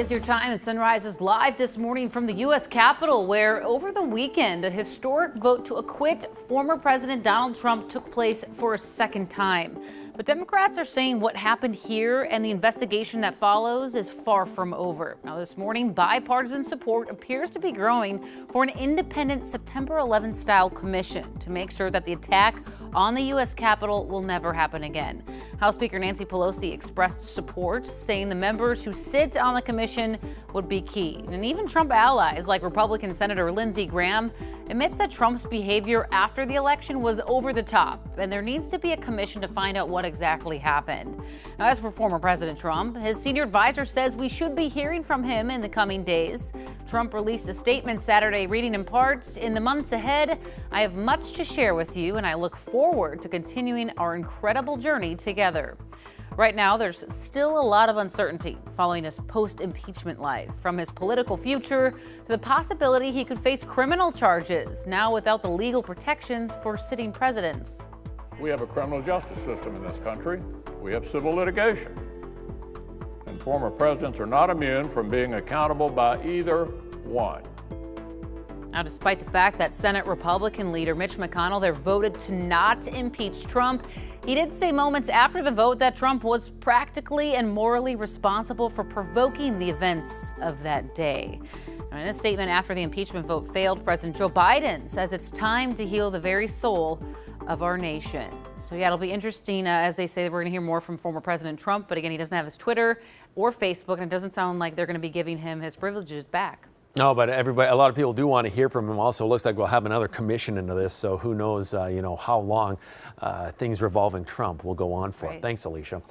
Is your time at Sunrise is live this morning from the U.S. Capitol, where over the weekend a historic vote to acquit former President Donald Trump took place for a second time. But Democrats are saying what happened here and the investigation that follows is far from over. Now, this morning, bipartisan support appears to be growing for an independent September 11th style commission to make sure that the attack on the U.S. Capitol will never happen again. House Speaker Nancy Pelosi expressed support, saying the members who sit on the commission would be key. And even Trump allies like Republican Senator Lindsey Graham admits that Trump's behavior after the election was over the top, and there needs to be a commission to find out what exactly happened. Now, as for former President Trump, his senior advisor says we should be hearing from him in the coming days. Trump released a statement Saturday reading in part, "In the months ahead, I have much to share with you, and I look forward to continuing our incredible journey together." Right now, there's still a lot of uncertainty following his post-impeachment life, from his political future to the possibility he could face criminal charges, now without the legal protections for sitting presidents. We have a criminal justice system in this country. We have civil litigation. And former presidents are not immune from being accountable by either one. Now, despite the fact that Senate Republican leader Mitch McConnell there voted to not impeach Trump, he did say moments after the vote that Trump was practically and morally responsible for provoking the events of that day. Now, in a statement after the impeachment vote failed, President Joe Biden says it's time to heal the very soul of our nation. So yeah, it'll be interesting. As they say, we're going to hear more from former President Trump, but again, he doesn't have his Twitter or Facebook, and it doesn't sound like they're going to be giving him his privileges back. No, but a lot of people do want to hear from him. Also, looks like we'll have another commission into this, so who knows, how long things revolving Trump will go on for. Right. Thanks, Alicia.